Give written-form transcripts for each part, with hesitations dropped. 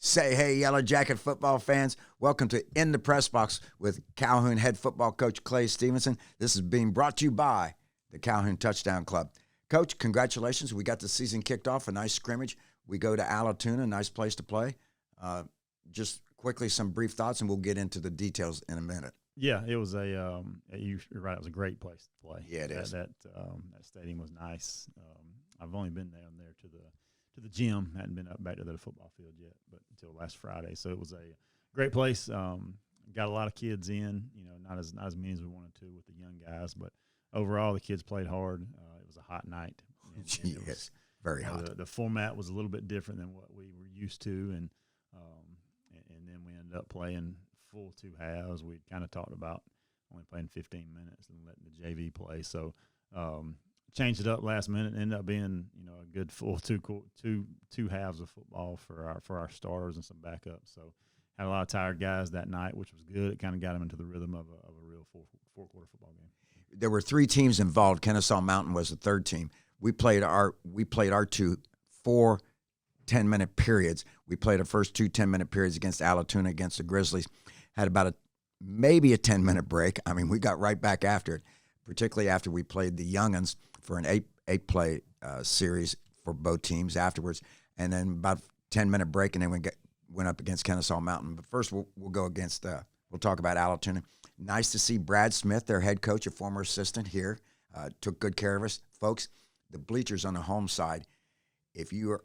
Say hey, Yellow Jacket football fans. Welcome to In the Press Box with Calhoun head football coach Clay Stevenson. This is being brought to you by the Calhoun Touchdown Club. Coach, congratulations. We got the season kicked off, a nice scrimmage. We go to Allatoona, nice place to play. Just quickly, some brief thoughts, and we'll get into the details in a minute. Yeah, it was you're right. It was a great place to play. Yeah, it is. That stadium was nice. I've only been down there to the gym. Hadn't been up back to the football field yet, but until last Friday. So it was a great place. Got a lot of kids in. You know, not as many as we wanted to with the young guys, but overall the kids played hard. It was a hot night. And Yes, very hot. The format was a little bit different than what we were used to, and then we ended up playing full two halves. We kind of talked about only playing 15 minutes and letting the JV play. So changed it up last minute and ended up being, you know, a good full two halves of football for our starters and some backups. So had a lot of tired guys that night, which was good. It kind of got them into the rhythm of a real four-quarter football game. There were three teams involved. Kennesaw Mountain was the third team. We played our 4 10-minute periods. We played our first 2 10-minute periods against Allatoona, against the Grizzlies. Had about maybe a 10-minute break. I mean, we got right back after it, particularly after we played the Young'uns for an eight-play series for both teams afterwards, and then about a 10-minute break, and then we went up against Kennesaw Mountain. But first, we'll go against we'll talk about Allatoona. Nice to see Brad Smith, their head coach, a former assistant here, took good care of us. Folks, the bleachers on the home side, if you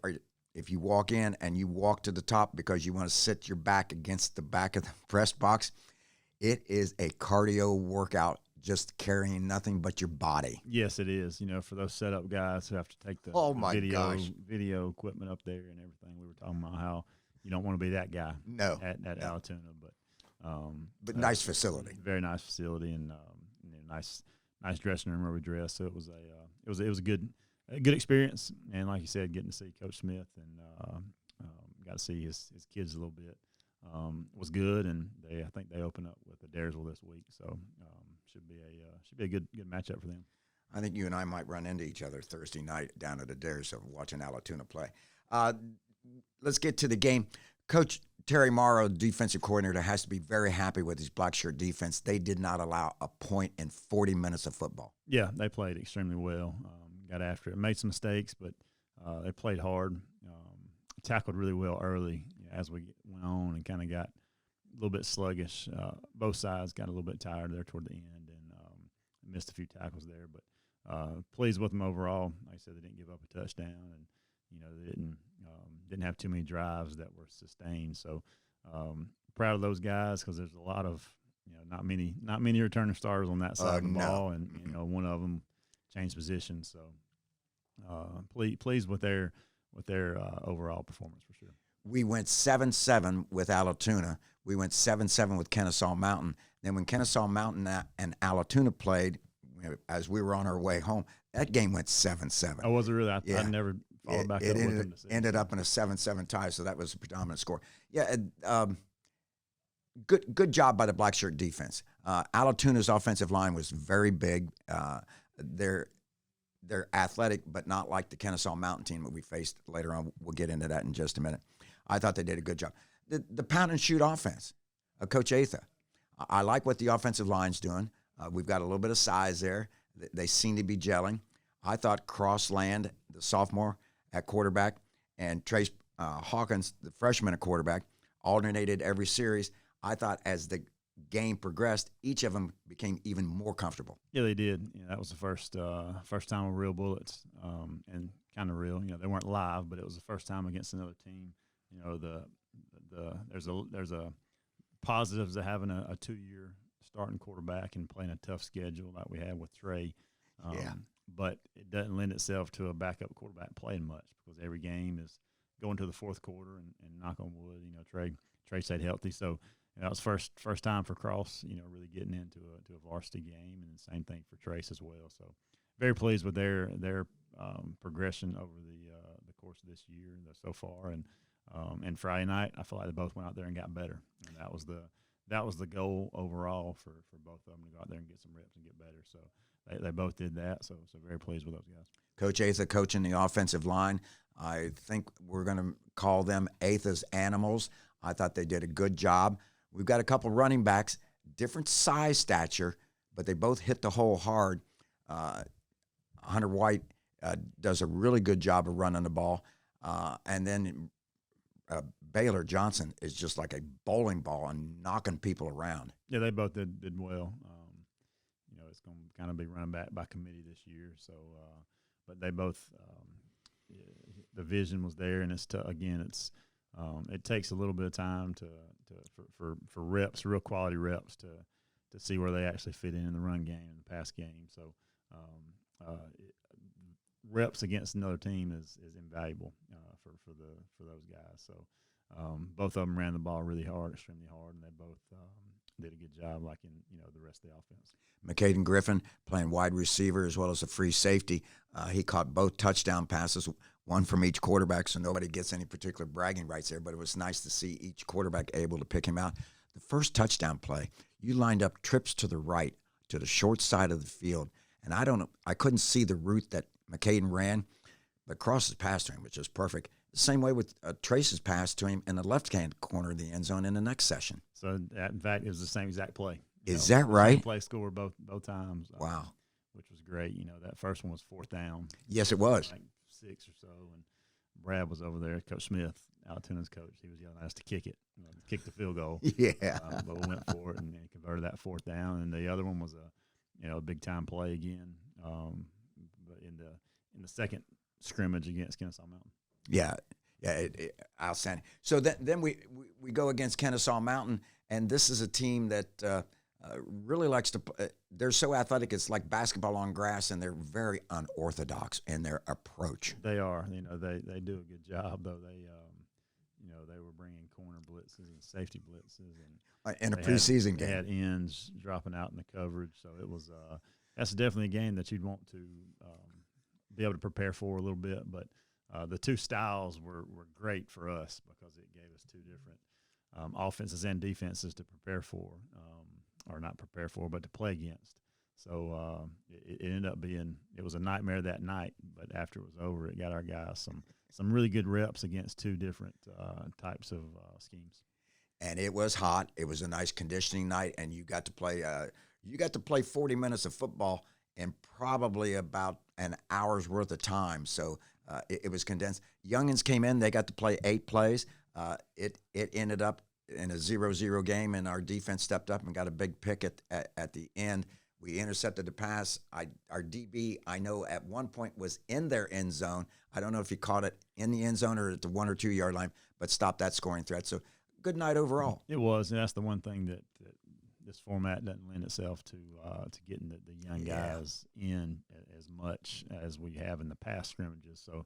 walk in and you walk to the top because you want to sit your back against the back of the press box, it is a cardio workout, just carrying nothing but your body. Yes, it is. You know, for those setup guys who have to take the video equipment up there and everything, we were talking about how you don't want to be that guy. No, at Allatoona, but nice facility, very nice facility, and nice dressing room where we dressed. So it was a good experience, and like you said, getting to see Coach Smith and got to see his kids a little bit was good, and I think they open up with the Daresville this week, so should be a good matchup for them. I think you and I might run into each other Thursday night down at the Daresville watching Allatoona play. Let's get to the game. Coach Terry Morrow, defensive coordinator, has to be very happy with his black shirt defense. They did not allow a point in 40 minutes of football. Yeah, they played extremely well. Got after it, made some mistakes, but they played hard. Tackled really well early as we went on, and kind of got a little bit sluggish. Both sides got a little bit tired there toward the end, and missed a few tackles there. But pleased with them overall. Like I said, they didn't give up a touchdown, and they didn't have too many drives that were sustained. So proud of those guys, because there's a lot of not many returning starters on that side of the ball, and one of them changed positions. So pleased with their overall performance for sure. We went 7-7 with Allatoona. We went 7-7 with Kennesaw Mountain. Then when Kennesaw Mountain and Allatoona played, as we were on our way home, that game went 7-7. Oh, was it really? I never followed back up with them to see. Ended up in a 7-7 tie, so that was the predominant score. Yeah, good job by the black shirt defense. Allatoona's offensive line was very big. They're athletic, but not like the Kennesaw Mountain team that we faced later on. We'll get into that in just a minute. I thought they did a good job. The pound and shoot offense, Coach Atha. I like what the offensive line's doing. We've got a little bit of size there. They seem to be gelling. I thought Crossland, the sophomore at quarterback, and Trace Hawkins, the freshman at quarterback, alternated every series. I thought as the game progressed, each of them became even more comfortable. Yeah, they did. That was the first time with real bullets, and kind of real. They weren't live, but it was the first time against another team. There's a positives to having a 2-year starting quarterback and playing a tough schedule like we had with Trey. But it doesn't lend itself to a backup quarterback playing much, because every game is going to the fourth quarter, and knock on wood, Trey stayed healthy. So that was first time for Cross, really getting into a varsity game, and the same thing for Trace as well. So very pleased with their progression over the course of this year so far. And Friday night, I feel like they both went out there and got better, and that was the goal overall for both of them, to go out there and get some reps and get better. So they both did that. So very pleased with those guys. Coach Atha coaching the offensive line. I think we're going to call them Atha's Animals. I thought they did a good job. We've got a couple running backs, different size stature, but they both hit the hole hard. Hunter White does a really good job of running the ball. And then Baylor Johnson is just like a bowling ball and knocking people around. Yeah, they both did well. It's going to kind of be run back by committee this year. So, but they both the vision was there, and it's it takes a little bit of time for reps, real quality reps, to see where they actually fit in the run game and the pass game. So, reps against another team is invaluable for those guys. So, both of them ran the ball really hard, extremely hard, and they both did a good job, like in the rest of the offense. McCaden Griffin playing wide receiver as well as a free safety. He caught both touchdown passes, one from each quarterback, so nobody gets any particular bragging rights there, but it was nice to see each quarterback able to pick him out. The first touchdown play, you lined up trips to the right, to the short side of the field, and I couldn't see the route that McCaden ran, but Cross's pass to him was just perfect. The same way with Trace's pass to him in the left-hand corner of the end zone in the next session. So, in fact, it was the same exact play. Is that right? Same play score both times. Wow. Which was great. That first one was 4th down. Yes, it was. Like 6 or so, and Brad was over there, Coach Smith, Alatuna's coach. He was yelling at us to kick it, kick the field goal. Yeah. But we went for it and converted that 4th down. And the other one was a big-time play again, but in the second scrimmage against Kennesaw Mountain. Yeah, outstanding. So then we go against Kennesaw Mountain, and this is a team that really likes to they're so athletic. It's like basketball on grass, and they're very unorthodox in their approach. They are. They do a good job, though. They were bringing corner blitzes and safety blitzes, and in a preseason game. They had ends dropping out in the coverage, so it was that's definitely a game that you'd want to be able to prepare for a little bit. But the two styles were great for us because it gave us two different offenses and defenses to prepare for, or not prepare for, but to play against. So it ended up being – it was a nightmare that night, but after it was over, it got our guys some really good reps against two different types of schemes. And it was hot. It was a nice conditioning night, and you got to play 40 minutes of football in probably about an hour's worth of time. So it was condensed. Youngins came in. They got to play 8 plays. It ended up in a 0-0 game, and our defense stepped up and got a big pick at the end. We intercepted the pass. Our DB, I know, at one point was in their end zone. I don't know if he caught it in the end zone or at the 1 or 2 yard line, but stopped that scoring threat. So good night overall. It was, and that's the one thing that this format doesn't lend itself to getting the young guys in as much as we have in the past scrimmages. So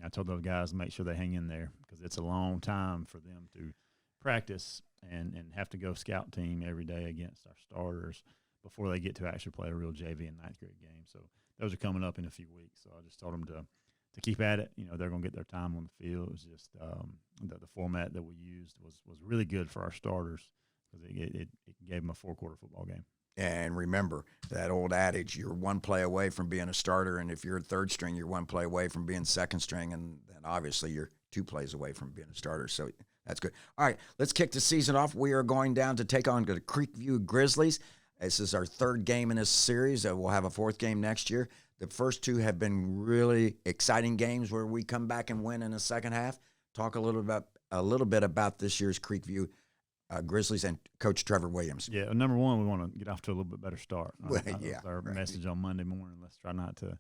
I told those guys to make sure they hang in there because it's a long time for them to practice and have to go scout team every day against our starters before they get to actually play a real JV and 9th grade game. So those are coming up in a few weeks. So I just told them to keep at it. They're going to get their time on the field. It was just the format that we used was really good for our starters because it gave them a 4-quarter football game. And remember that old adage, you're one play away from being a starter, and if you're a third string, you're one play away from being second string, and then obviously you're 2 plays away from being a starter. So that's good. All right, let's kick the season off. We are going down to take on the Creekview Grizzlies. This is our 3rd game in this series. We'll have a 4th game next year. The first 2 have been really exciting games where we come back and win in the second half. Talk a little bit about this year's Creekview Grizzlies and Coach Trevor Williams. Yeah, number one, we want to get off to a little bit better start. Well, that was our message on Monday morning. Let's try not to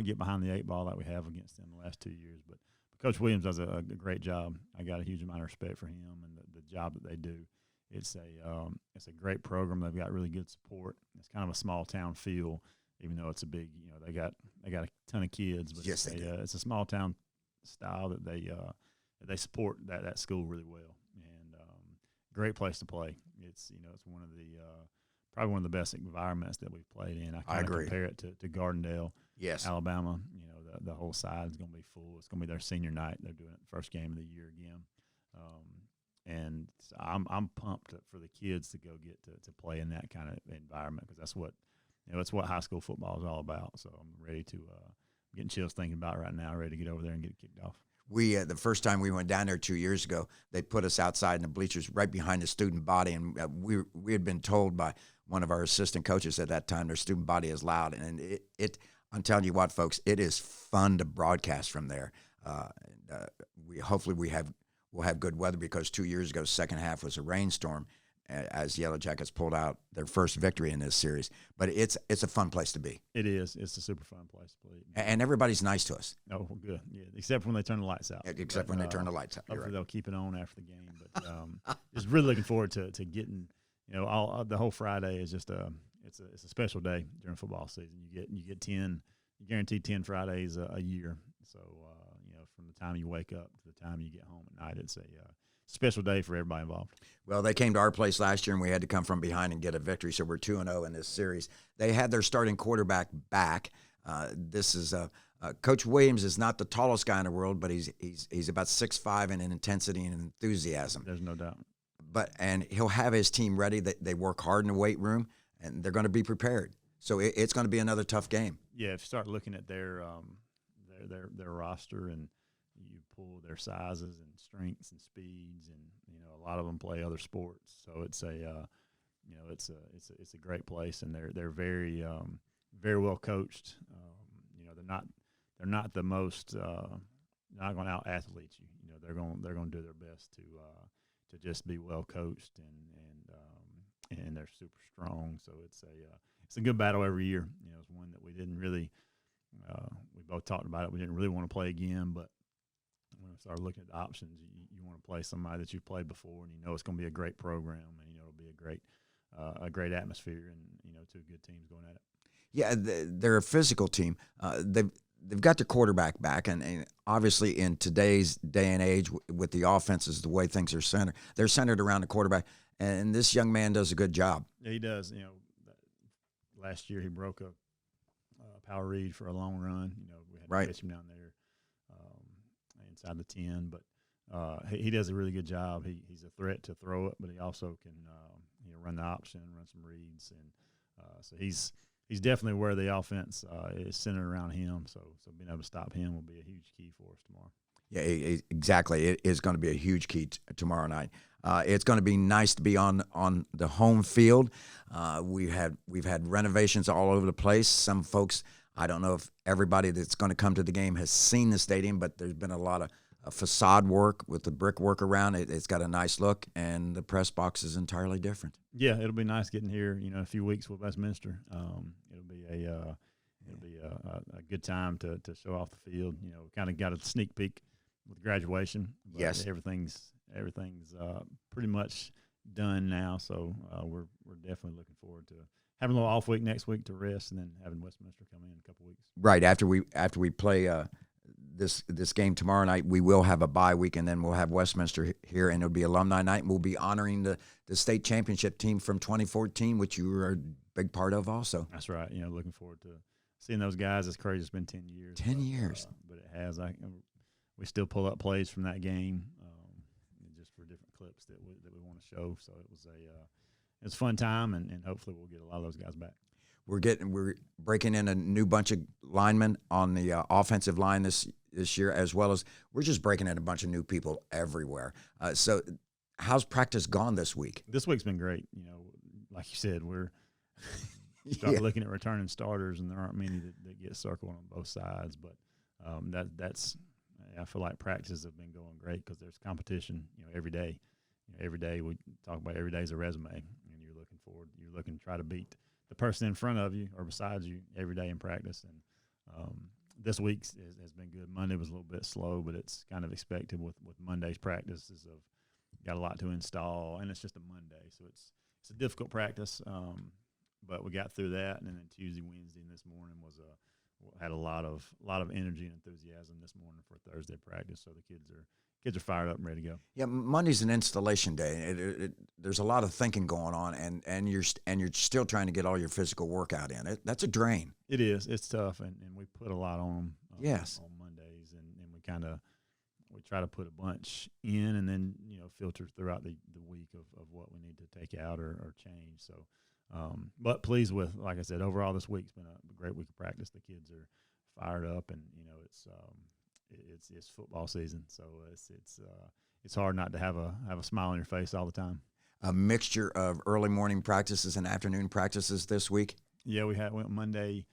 get behind the 8 ball like we have against them the last 2 years. But Coach Williams does a great job. I got a huge amount of respect for him and the job that they do. It's a great program. They've got really good support. It's kind of a small town feel, even though it's a big. They got a ton of kids. But yes, it's a small town style that they support that school really well, and great place to play. It's it's one of the probably one of the best environments that we've played in. I agree. Compare it to Gardendale, yes, Alabama. The whole side is going to be full. It's going to be their senior night. They're doing it first game of the year again. And I'm pumped for the kids to go get to play in that kind of environment because that's what it's what high school football is all about. So I'm ready to getting chills thinking about it right now. Ready to get over there and get it kicked off. We the first time we went down there 2 years ago, they put us outside in the bleachers right behind the student body, and we had been told by one of our assistant coaches at that time their student body is loud, and it I'm telling you what, folks, it is fun to broadcast from there. Hopefully we'll have good weather, because 2 years ago, second half was a rainstorm, as Yellow Jackets pulled out their first victory in this series. But it's a fun place to be. It is. It's a super fun place to play. And everybody's nice to us. Oh, well, good. Yeah, except when they turn the lights out. Except when they turn the lights out. Hopefully they'll keep it on after the game. But just really looking forward to getting, all the whole Friday is just it's a special day during football season. You get 10, you guarantee 10 Fridays a year. So from the time you wake up to the time you get home at night, it's a special day for everybody involved. Well, they came to our place last year, and we had to come from behind and get a victory, so we're 2-0 in this series. They had their starting quarterback back. This is Coach Williams is not the tallest guy in the world, but he's about 6'5" in intensity and enthusiasm. There's no doubt. And he'll have his team ready. They work hard in the weight room, and they're going to be prepared. So it's going to be another tough game. Yeah, if you start looking at their roster and you pull their sizes and strengths and speeds, and a lot of them play other sports, so it's a great place, and they're very very well coached. They're not the most not going to out athlete you. They're going to do their best to just be well coached, and they're super strong. So it's a good battle every year. It's one that we didn't really we both talked about it. We didn't really want to play again, but when we started looking at the options, you want to play somebody that you've played before, and it's going to be a great program, and it'll be a great atmosphere, and two good teams going at it. Yeah, they're a physical team. They've got their quarterback back, and obviously in today's day and age with the offenses, the way things are centered, they're centered around the quarterback, and this young man does a good job. Yeah, he does. Last year he broke a power read for a long run. We had to catch him down there inside the 10, but he does a really good job. He's a threat to throw it, but he also can run the option, run some reads, and so he's definitely where the offense is centered around him. So being able to stop him will be a huge key for us tomorrow. Yeah, exactly. It is going to be a huge key tomorrow night. It's going to be nice to be on the home field. We've had renovations all over the place. Some folks, I don't know if everybody that's going to come to the game has seen the stadium, but there's been a lot of facade work with the brickwork around it. It's got a nice look, and the press box is entirely different. Yeah, it'll be nice getting here. In a few weeks with Westminster. It'll be a good time to show off the field. Kind of got a sneak peek with graduation. But yes, everything's pretty much done now. So we're definitely looking forward to having a little off week next week to rest, and then having Westminster come in a couple weeks. Right after we play this game tomorrow night, we will have a bye week, and then we'll have Westminster here, and it'll be alumni night, and we'll be honoring the state championship team from 2014, which you were a big part of also. That's right. Looking forward to seeing those guys. It's crazy. It's been 10 years. 10 years. But it has. We still pull up plays from that game just for different clips that we want to show. So it was a fun time, and hopefully we'll get a lot of those guys back. We're breaking in a new bunch of linemen on the offensive line this year, as well as we're just breaking in a bunch of new people everywhere. So how's practice gone this week? This week's been great. Like you said, we're looking at returning starters, and there aren't many that get circled on both sides. But that's I feel like practices have been going great because there's competition. Every day. Every day we talk about every day is a resume, and you're looking to try to beat the person in front of you or beside you every day in practice. And this week has been good. Monday was a little bit slow, but it's kind of expected with Monday's practices of got a lot to install, and it's just a Monday, so it's a difficult practice. But we got through that, and then Tuesday, Wednesday, and this morning had a lot of energy and enthusiasm this morning for Thursday practice. So the kids are fired up and ready to go. Yeah, Monday's an installation day. There's a lot of thinking going on, and you're still trying to get all your physical workout in. That's a drain. It is. It's tough, and we put a lot on them. Yes. On Mondays, and we try to put a bunch in, and then filter throughout the week of what we need to take out or change. So But pleased with, like I said, overall this week's been a great week of practice. The kids are fired up, and it's football season, so it's hard not to have a smile on your face all the time. A mixture of early morning practices and afternoon practices this week. Yeah, went Monday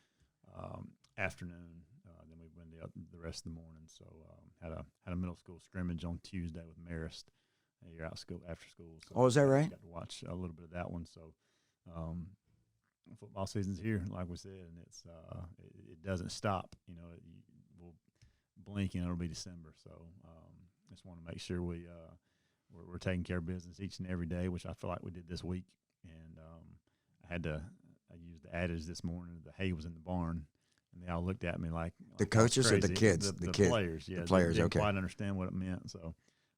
afternoon, then we went the rest of the morning. So had a middle school scrimmage on Tuesday with Marist. You're out school after school. So is that right? Got to watch a little bit of that one. So football season's here, like we said, and it doesn't stop. We'll blink and it'll be December. So just want to make sure we're taking care of business each and every day, which I feel like we did this week. And I used the adage this morning. The hay was in the barn, and they all looked at me like the coaches or the kids, the players. Yeah, the players. Didn't okay. quite understand what it meant. So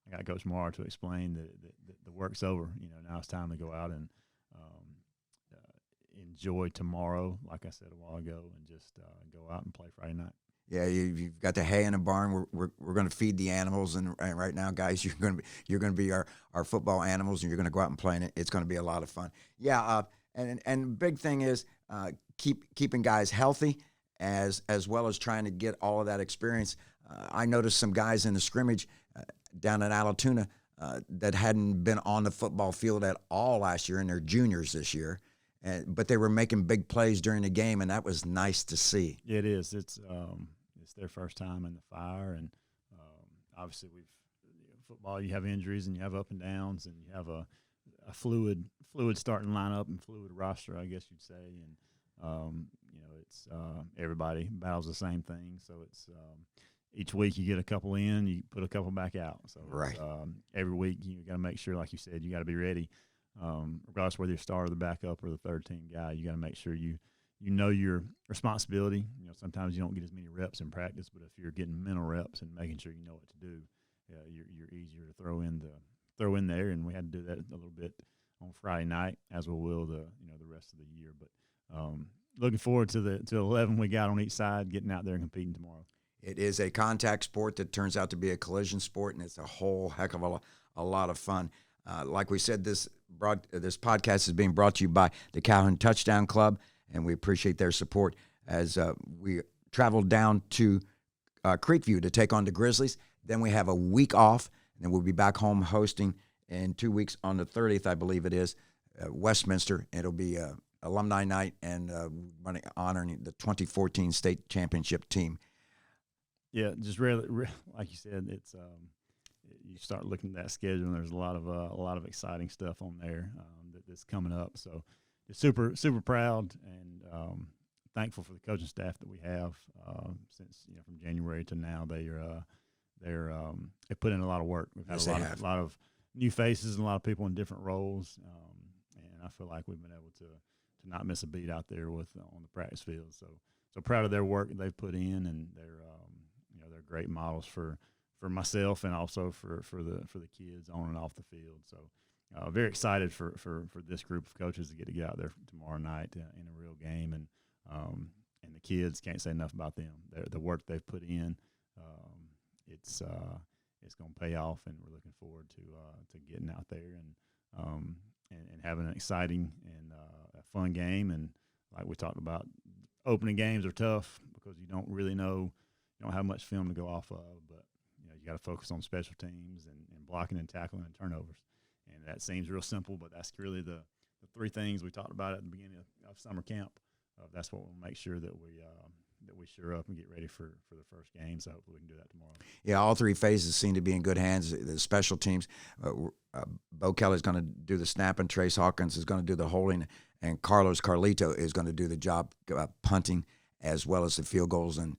I got Coach Morrow to explain that the work's over. Now it's time to go out and enjoy tomorrow, like I said a while ago, and just go out and play Friday night. Yeah, you've got the hay in the barn. We're going to feed the animals, and right now, guys, you're going to be our football animals, and you're going to go out and play, and it's going to be a lot of fun. Yeah, and big thing is keeping guys healthy, as well as trying to get all of that experience. I noticed some guys in the scrimmage down at Allatoona that hadn't been on the football field at all last year, and they're juniors this year. But they were making big plays during the game, and that was nice to see. Yeah, it is. It's their first time in the fire, and obviously football. You have injuries and you have up and downs, and you have a fluid starting lineup and fluid roster, I guess you'd say. And it's everybody battles the same thing, so it's each week you get a couple in, you put a couple back out. So right. Every week you got to make sure, like you said, you got to be ready. Regardless whether you're starter, the backup, or the third team guy, you got to make sure you know your responsibility. Sometimes you don't get as many reps in practice, but if you're getting mental reps and making sure you know what to do, you're easier to throw in there. And we had to do that a little bit on Friday night, as we will the rest of the year. But looking forward to the 11 we got on each side, getting out there and competing tomorrow. It is a contact sport that turns out to be a collision sport, and it's a whole heck of a lot of fun. Like we said, this podcast is being brought to you by the Calhoun Touchdown Club, and we appreciate their support as we traveled down to Creekview to take on the Grizzlies. Then we have a week off, and then we'll be back home hosting in 2 weeks on the 30th, I believe it is, Westminster. It'll be alumni night and honoring the 2014 state championship team. Yeah, just really, like you said, it's you start looking at that schedule, and there's a lot of exciting stuff on there that's coming up. So, just super proud and thankful for the coaching staff that we have since from January to now. They put in a lot of work. We've had a lot of new faces and a lot of people in different roles, and I feel like we've been able to not miss a beat out there on the practice field. So proud of their work that they've put in, and they're great models for myself and also for the kids on and off the field. So very excited for this group of coaches to get out there tomorrow night in a real game, and the kids, can't say enough about them. The work they've put in, it's going to pay off, and we're looking forward to getting out there and having an exciting and a fun game. And like we talked about, opening games are tough because you don't really know. You don't have much film to go off of, but you got to focus on special teams and blocking and tackling and turnovers. And that seems real simple, but that's really the three things we talked about at the beginning of summer camp. That's what we'll make sure that we sure up and get ready for the first game. So hopefully we can do that tomorrow. Yeah, all three phases seem to be in good hands. The special teams, Bo Kelly's going to do the snapping, Trace Hawkins is going to do the holding, and Carlos Carlito is going to do the job punting as well as the field goals. And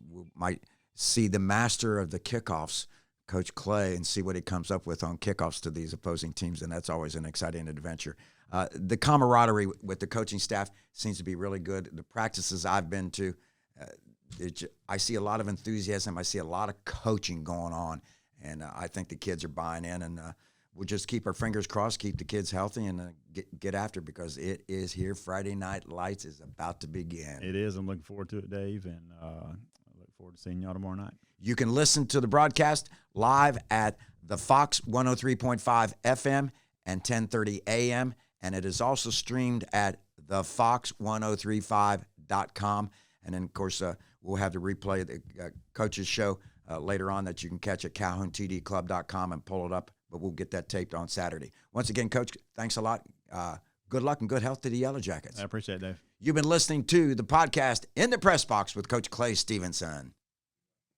we might see the master of the kickoffs, Coach Clay, and see what he comes up with on kickoffs to these opposing teams, and that's always an exciting adventure. The camaraderie with the coaching staff seems to be really good. The practices I've been to, I see a lot of enthusiasm. I see a lot of coaching going on, and I think the kids are buying in, and we'll just keep our fingers crossed, keep the kids healthy, and get after it, because it is here. Friday Night Lights is about to begin. It is. I'm looking forward to it, Dave, and I look forward to seeing y'all tomorrow night. You can listen to the broadcast live at the Fox 103.5 FM and 1030 AM, and it is also streamed at thefox1035.com. And then, of course, we'll have the replay of the coaches show later on that you can catch at calhountdclub.com and pull it up, but we'll get that taped on Saturday. Once again, Coach, thanks a lot. Good luck and good health to the Yellow Jackets. I appreciate it, Dave. You've been listening to the podcast In the Press Box with Coach Clay Stevenson.